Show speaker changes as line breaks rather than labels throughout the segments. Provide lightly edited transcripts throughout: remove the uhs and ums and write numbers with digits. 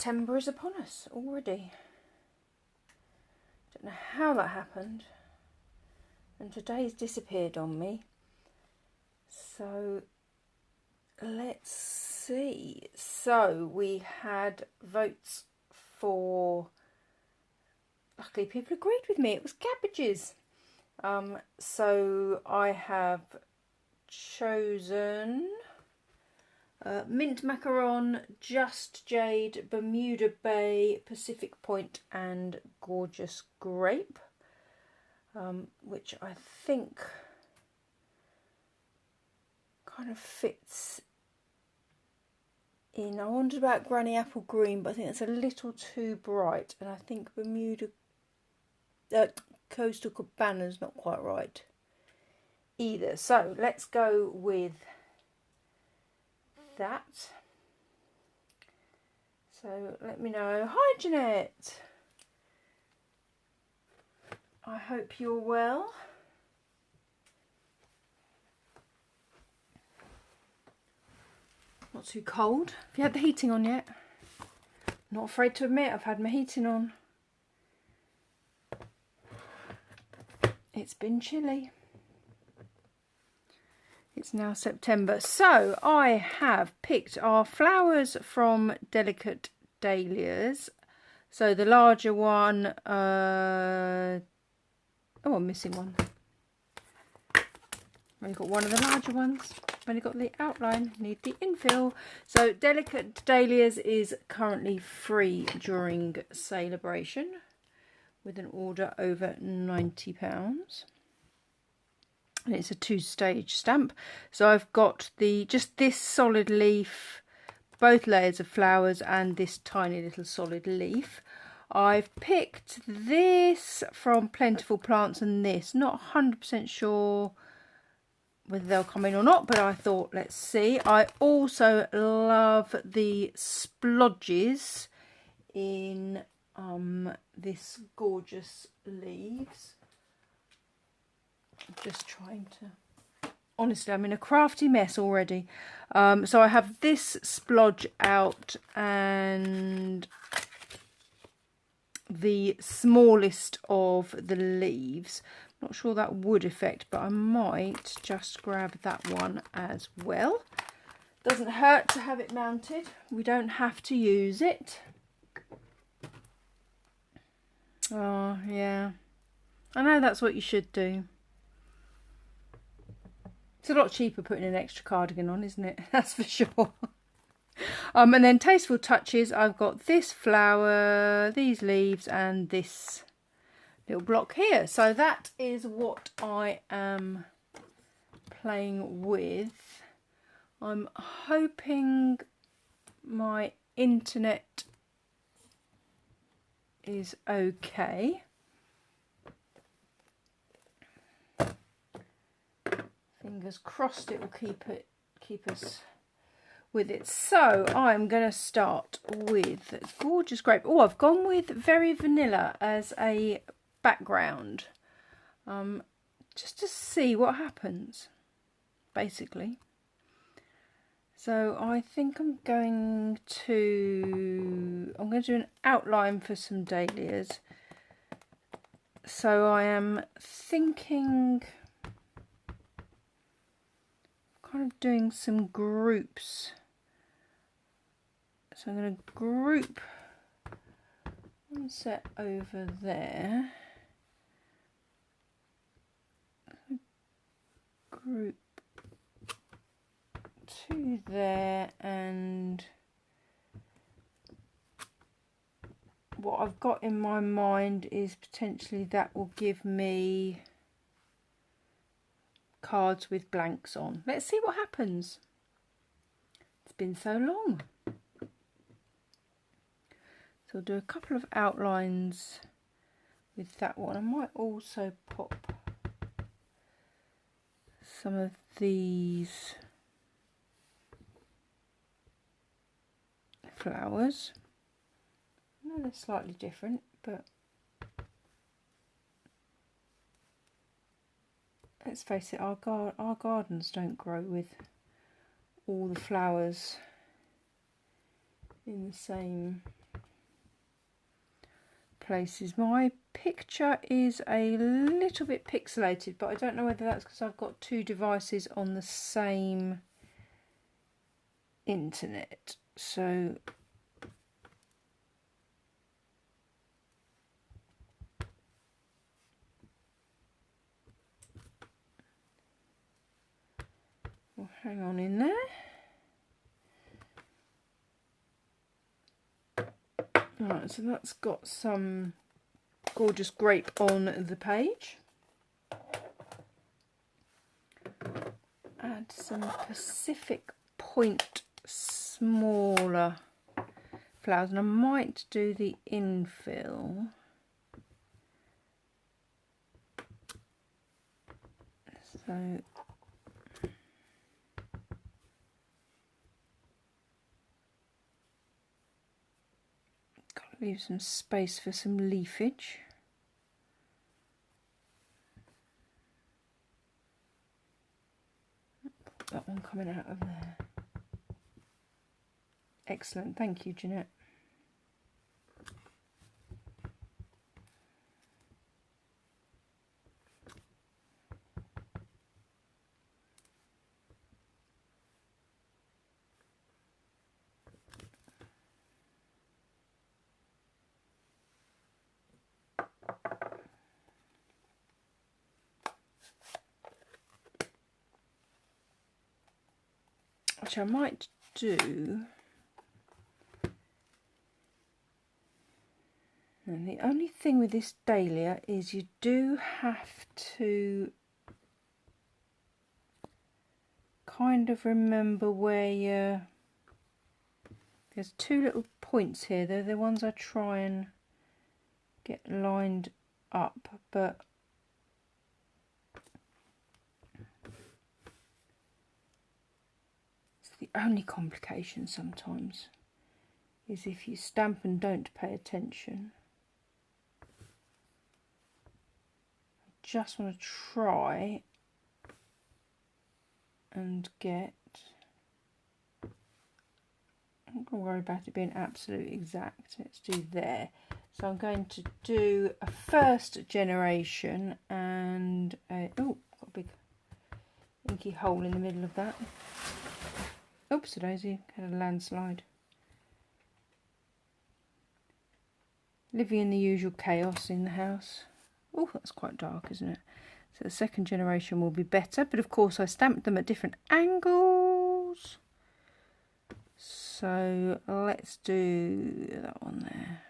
September is upon us already. Don't know how that happened. And today's disappeared on me. So let's see. So we had votes for... Luckily people agreed with me. It was cabbages. So I have chosen... mint macaron, just jade, Bermuda Bay, Pacific Point and gorgeous grape, which I think kind of fits in. I wondered about Granny Apple Green, but I think it's a little too bright, and I think Bermuda Coastal Cabana's not quite right either. So let's go with that. So let me know. Hi Jeanette, I hope you're well. Not too cold. Have you had the heating on yet? Not afraid to admit I've had my heating on. It's been chilly. It's now September. So I have picked our flowers from Delicate Dahlias. So the larger one, oh, I'm missing one. I've only got one of the larger ones. I've only got the outline, need the infill. So Delicate Dahlias is currently free during SALEa-bration with an order over £90. And it's a 2-stage stamp. So I've got just this solid leaf, both layers of flowers and this tiny little solid leaf. I've picked this from Plentiful Plants and this. Not 100% sure whether they'll come in or not, but I thought let's see. I also love the splodges in this gorgeous leaves. Just trying to, honestly I'm in a crafty mess already. So I have this splodge out and the smallest of the leaves. Not sure that would affect, but I might just grab that one as well. Doesn't hurt to have it mounted. We don't have to use it. Oh yeah, I know that's what you should do. It's a lot cheaper putting an extra cardigan on, isn't it? That's for sure. And then Tasteful Touches, I've got this flower, these leaves and this little block here. So that is what I am playing with. I'm hoping my internet is okay. Fingers crossed it will keep us with it. So I'm going to start with gorgeous grape. Oh, I've gone with Very Vanilla as a background, just to see what happens, basically. So I think I'm going to do an outline for some dahlias. So I am thinking kind of doing some groups. So I'm going to group one set over there, group two there, and what I've got in my mind is potentially that will give me cards with blanks on. Let's see what happens. It's been so long. So I'll do a couple of outlines with that one. I might also pop some of these flowers. I know they're slightly different, but let's face it, our gardens don't grow with all the flowers in the same places. My picture is a little bit pixelated, but I don't know whether that's because I've got two devices on the same internet. So we'll hang on in there. Right, so that's got some gorgeous grape on the page. Add some Pacific Point smaller flowers, and I might do the infill. So leave some space for some leafage. That one coming out of there. Excellent, thank you, Jeanette. Which I might do. And the only thing with this dahlia is you do have to kind of remember where there's two little points here. They're the ones I try and get lined up, but it's the only complication sometimes is if you stamp and don't pay attention. I just want to try and get, I'm not going to worry about it being absolute exact. Let's do there. So I'm going to do a first generation and a, oh, got a big inky hole in the middle of that. Oops, daisy, had a landslide. Living in the usual chaos in the house. Oh, that's quite dark, isn't it? So the second generation will be better, but of course I stamped them at different angles. So let's do that one there.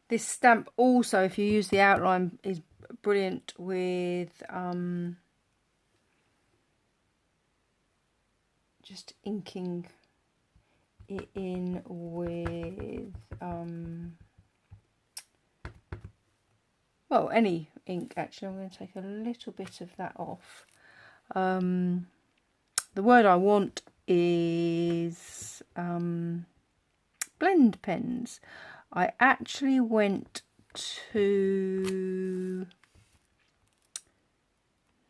This stamp also, if you use the outline, is brilliant with just inking it in with well, any ink actually. I'm going to take a little bit of that off. The word I want is blend pens. I actually went to,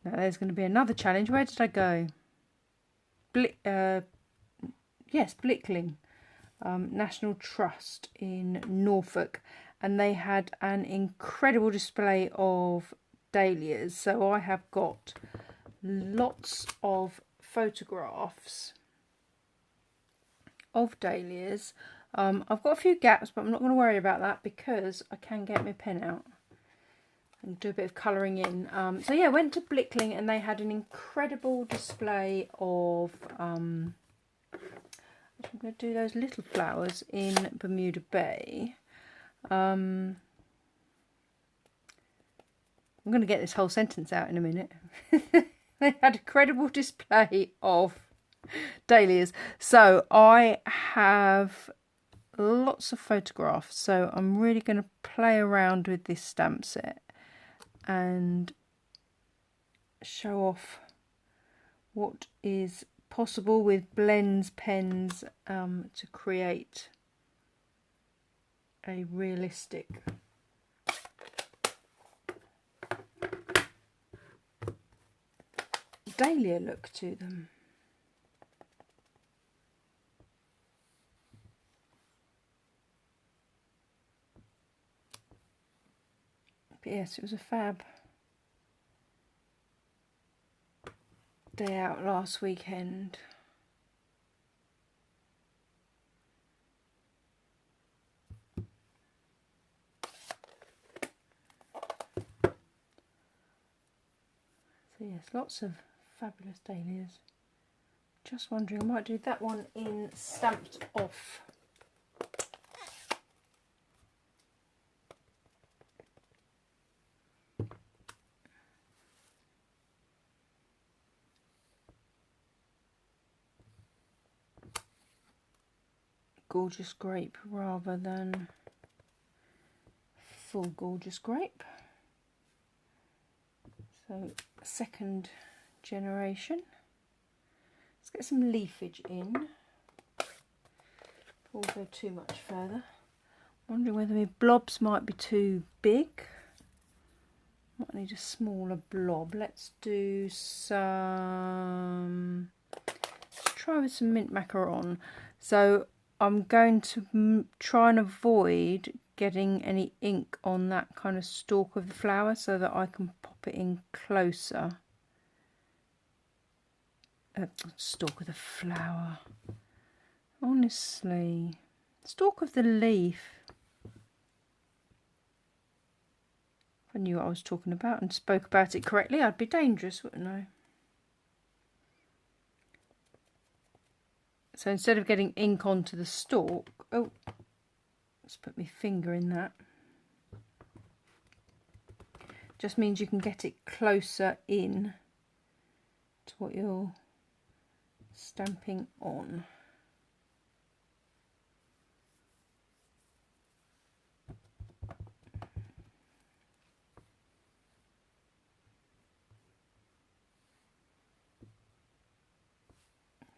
now there's going to be another challenge. Where did I go? Yes, Blickling National Trust in Norfolk, and they had an incredible display of dahlias. So I have got lots of photographs of dahlias. I've got a few gaps, but I'm not going to worry about that because I can get my pen out and do a bit of colouring in. So yeah, I went to Blickling and they had an incredible display of I'm going to do those little flowers in Bermuda Bay. I'm going to get this whole sentence out in a minute. They had a credible display of dahlias. So I have lots of photographs. So I'm really going to play around with this stamp set and show off what is possible with blends pens to create a realistic dahlia look to them. But yes, it was a fab day out last weekend. So yes, lots of fabulous dahlias. Just wondering, I might do that one in Stamped Off. Gorgeous Grape rather than Full Gorgeous Grape. So, second generation. Let's get some leafage in before we go too much further. Wondering whether my blobs might be too big. Might need a smaller blob. Let's do some. Let's try with some mint macaron. So I'm going to try and avoid getting any ink on that kind of stalk of the flower so that I can pop it in closer. Stalk of the flower. Honestly, stalk of the leaf. If I knew what I was talking about and spoke about it correctly, I'd be dangerous, wouldn't I? So instead of getting ink onto the stalk, oh, let's put my finger in that. Just means you can get it closer in to what you're stamping on.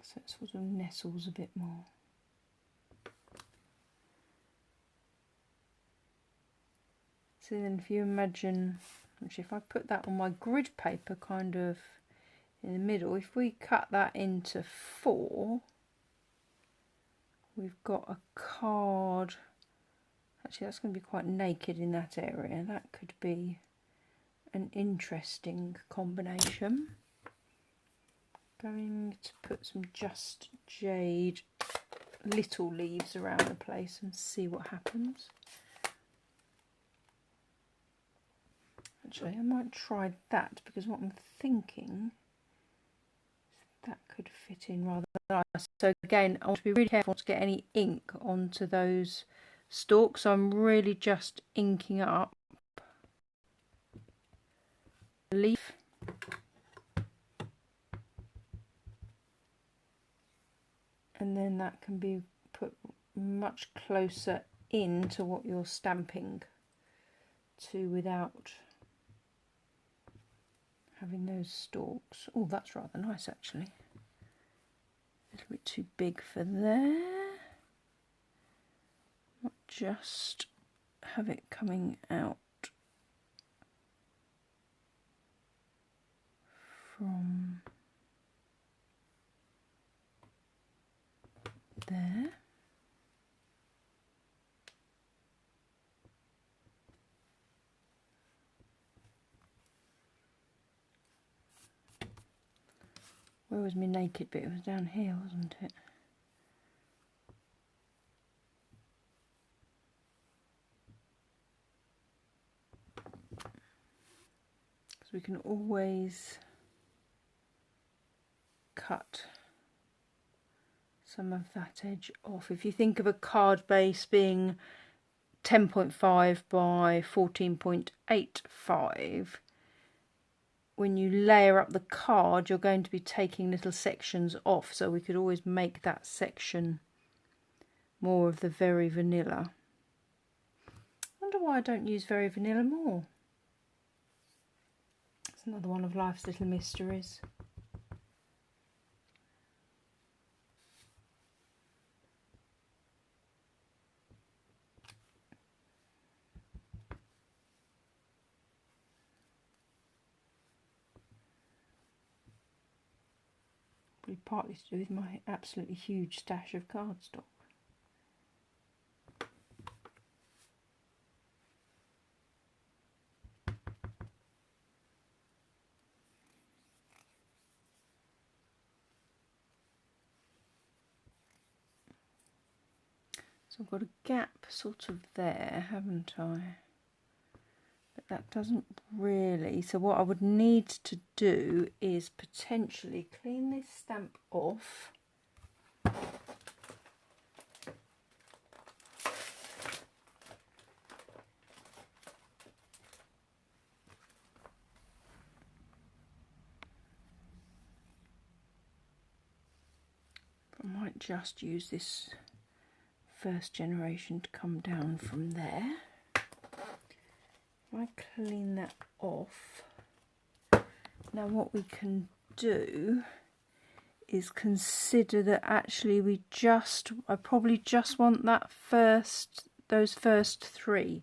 So it sort of nestles a bit more. So then if you imagine, actually if I put that on my grid paper kind of in the middle, if we cut that into 4, we've got a card. Actually that's going to be quite naked in that area. That could be an interesting combination. Going to put some Just Jade little leaves around the place and see what happens. Actually, I might try that because what I'm thinking is that could fit in rather nice. So again, I want to be really careful not to get any ink onto those stalks. So I'm really just inking up the leaf. And then that can be put much closer into what you're stamping to without having those stalks. Oh, that's rather nice actually. A little bit too big for there. Might just have it coming out from there. Where was my naked bit? It was down here, wasn't it? So we can always cut some of that edge off. If you think of a card base being 10.5 by 14.85, when you layer up the card, you're going to be taking little sections off. So we could always make that section more of the Very Vanilla. I wonder why I don't use Very Vanilla more. It's another one of life's little mysteries. Partly to do with my absolutely huge stash of cardstock. So I've got a gap sort of there, haven't I? But that doesn't really. So what I would need to do is potentially clean this stamp off. I might just use this first generation to come down from there. If I clean that off, now what we can do is consider that actually I probably just want those first three.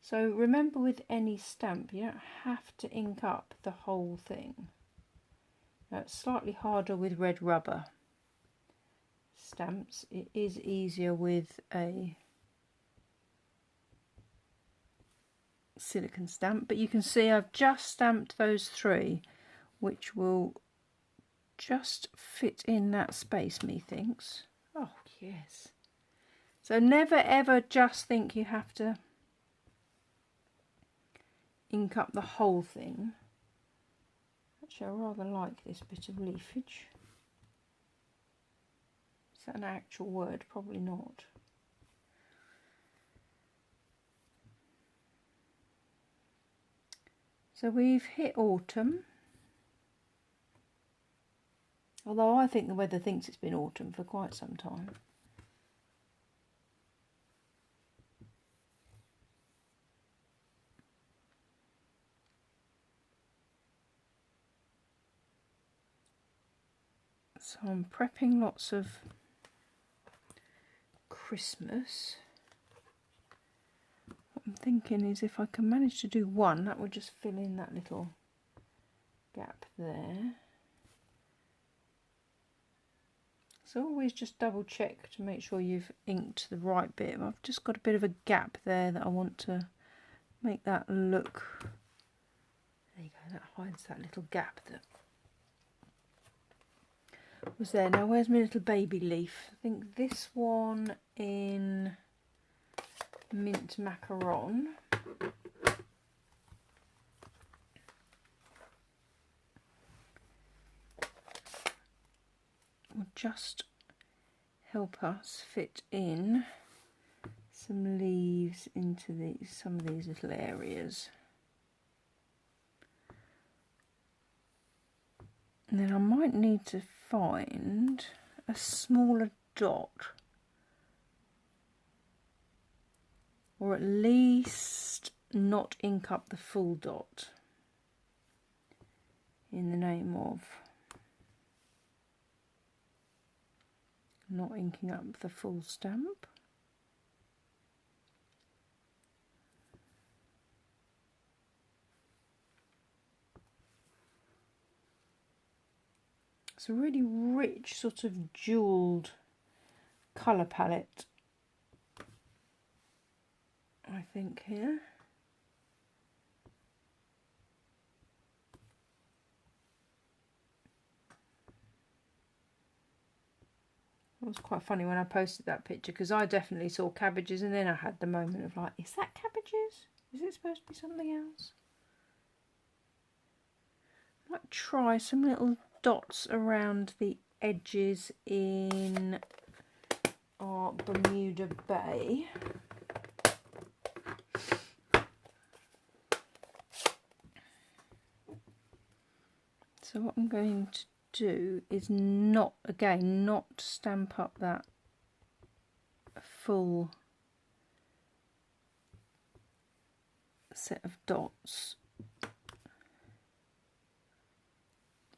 So remember, with any stamp you don't have to ink up the whole thing. Now it's slightly harder with red rubber stamps. It is easier with a silicone stamp, but you can see I've just stamped those three, which will just fit in that space, methinks. Oh yes. So never ever just think you have to ink up the whole thing. Actually, I rather like this bit of leafage. Is that an actual word? Probably not. So we've hit autumn. Although I think the weather thinks it's been autumn for quite some time. So I'm prepping lots of Christmas. What I'm thinking is if I can manage to do one, that would just fill in that little gap there. So always just double check to make sure you've inked the right bit. I've just got a bit of a gap there that I want to make that look. There you go, that hides that little gap that was there. Now where's my little baby leaf? I think this one in mint macaron. Will just help us fit in some leaves into some of these little areas. And then I might need to find a smaller dot, or at least not ink up the full dot in the name of not inking up the full stamp. It's a really rich sort of jewelled colour palette, I think, here. It was quite funny when I posted that picture, because I definitely saw cabbages, and then I had the moment of like, is that cabbages? Is it supposed to be something else? I might try some little dots around the edges in our Bermuda Bay. So what I'm going to do is not stamp up that full set of dots.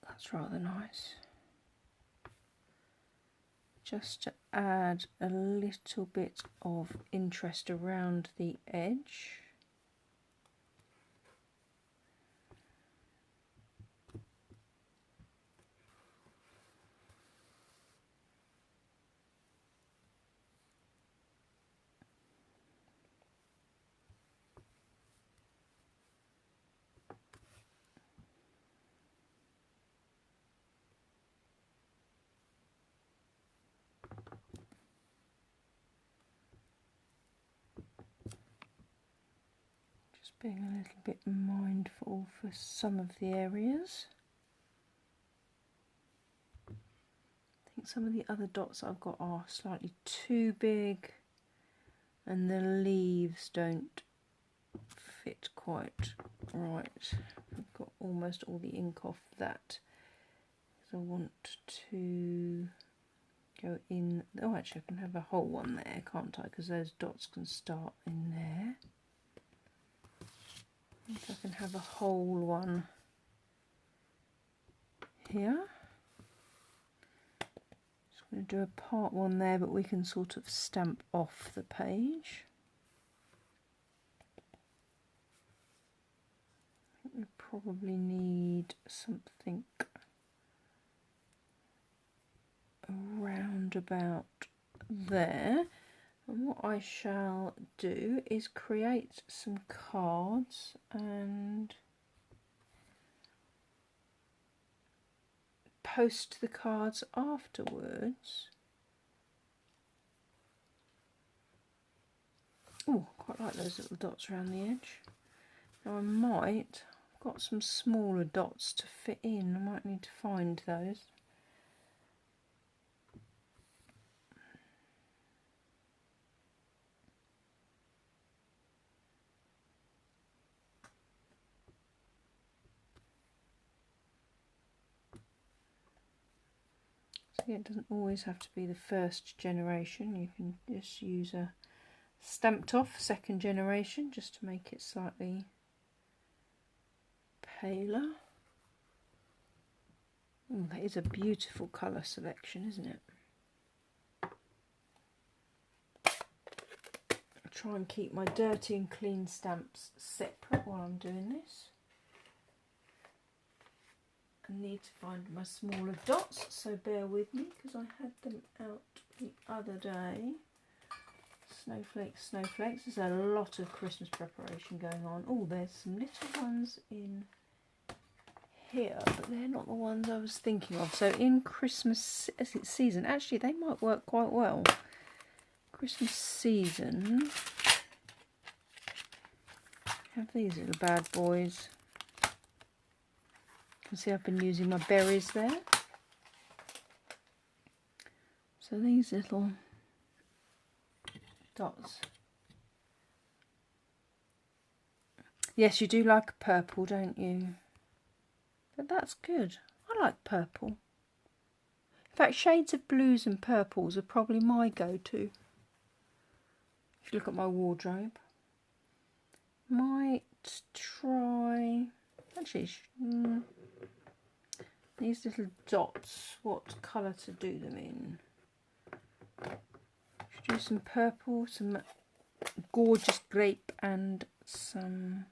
That's rather nice. Just to add a little bit of interest around the edge. being a little bit mindful for some of the areas. I think some of the other dots I've got are slightly too big and the leaves don't fit quite right. I've got almost all the ink off that. So I want to go in. Oh, actually I can have a whole one there, can't I? Because those dots can start in there. I think I can have a whole one here. Just going to do a part one there, but we can sort of stamp off the page. I think we probably need something around about there. And what I shall do is create some cards and post the cards afterwards. Oh, quite like those little dots around the edge. Now I've got some smaller dots to fit in. I might need to find those. It doesn't always have to be the first generation. You can just use a stamped off second generation just to make it slightly paler. Oh, that is a beautiful colour selection, isn't it? I'll try and keep my dirty and clean stamps separate while I'm doing this. I need to find my smaller dots, so bear with me because I had them out the other day. Snowflakes, snowflakes. There's a lot of Christmas preparation going on. Oh, there's some little ones in here, but they're not the ones I was thinking of. So in Christmas season, actually they might work quite well. Christmas season, have these little bad boys. You can see I've been using my berries there. So these little dots. Yes, you do like purple, don't you? But that's good. I like purple. In fact, shades of blues and purples are probably my go-to. If you look at my wardrobe. Might try... Actually, these little dots, what colour to do them in? Should do some purple, some gorgeous grape and some...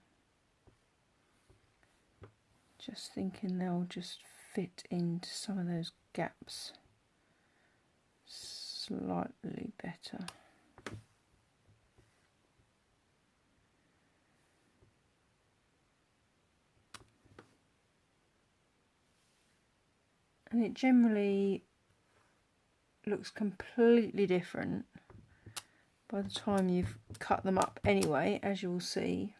Just thinking they'll just fit into some of those gaps slightly better. And it generally looks completely different by the time you've cut them up anyway, as you will see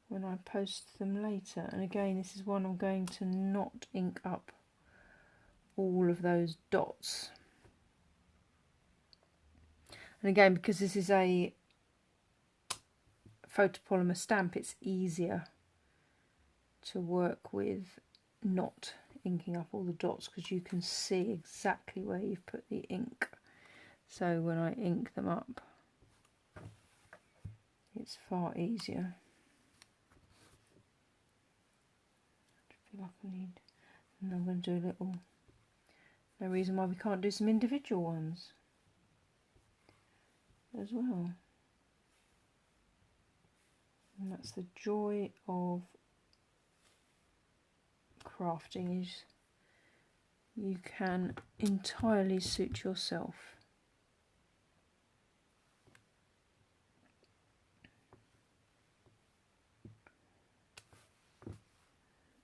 when I post them later. And again, this is one I'm going to not ink up all of those dots. And again, because this is a photopolymer stamp, it's easier to work with not inking up all the dots because you can see exactly where you've put the ink. So when I ink them up, it's far easier. I feel like I need, and I'm going to do a little, no reason why we can't do some individual ones as well. And that's the joy of crafting, is you can entirely suit yourself.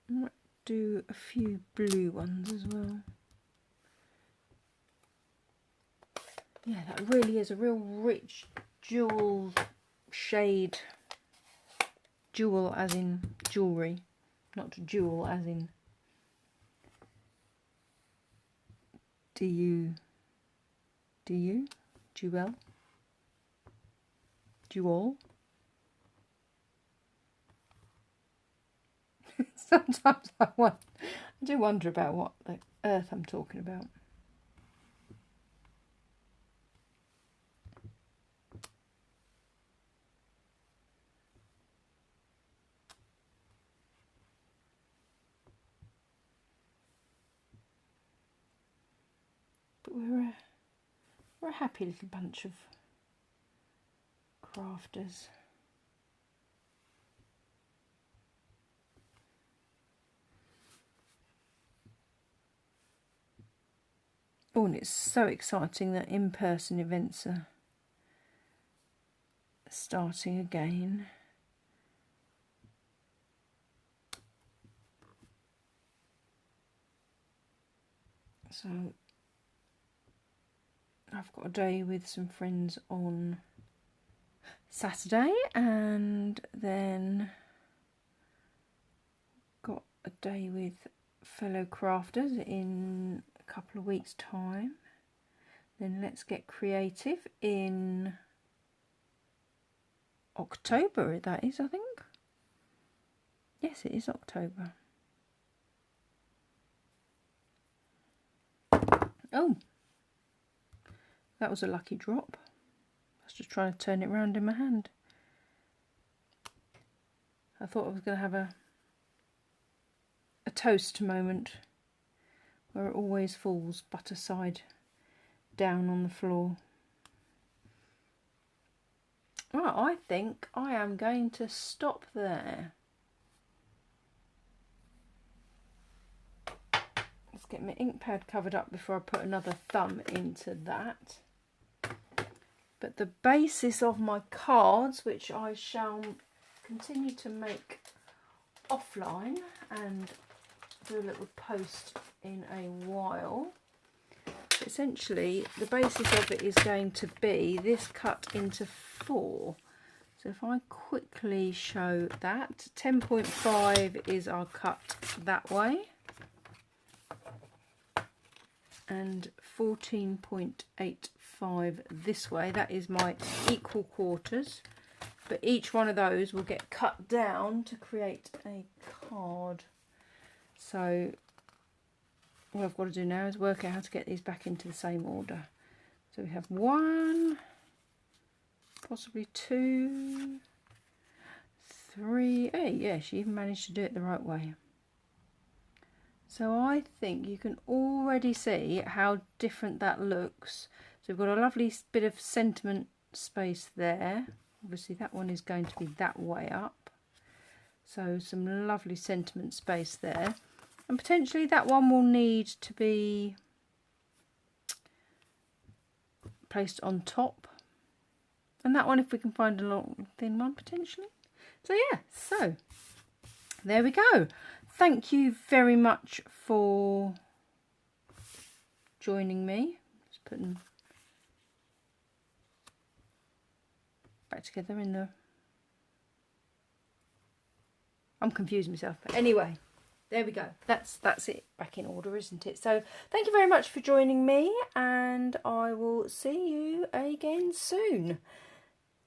I might do a few blue ones as well. Yeah, that really is a real rich jewel shade jewel as in jewellery, not jewel as in jewel, jewel. Sometimes I do wonder about what the earth I'm talking about. But we're a happy little bunch of crafters. Oh, and it's so exciting that in-person events are starting again. So I've got a day with some friends on Saturday, and then got a day with fellow crafters in a couple of weeks' time. Then Let's Get Creative in October, that is, I think. Yes, it is October. Oh, that was a lucky drop. I was just trying to turn it round in my hand. I thought I was going to have a toast moment where it always falls butter side down on the floor. Well, I think I am going to stop there. Let's get my ink pad covered up before I put another thumb into that. But the basis of my cards, which I shall continue to make offline and do a little post in a while. Essentially, the basis of it is going to be this cut into 4. So if I quickly show that, 10.5 is our cut that way, and 14.85 this way. That is my equal quarters, but each one of those will get cut down to create a card. So what I've got to do now is work out how to get these back into the same order. So we have 1, possibly 2, 3. Hey, yeah, she even managed to do it the right way. So I think you can already see how different that looks. So we've got a lovely bit of sentiment space there. Obviously that one is going to be that way up. So some lovely sentiment space there. And potentially that one will need to be placed on top. And that one, if we can find a long thin one, potentially. So yeah, so there we go. Thank you very much for joining me. Just putting back together in the... I'm confusing myself. But anyway, there we go. That's it back in order, isn't it? So thank you very much for joining me, and I will see you again soon.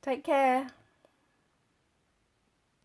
Take care.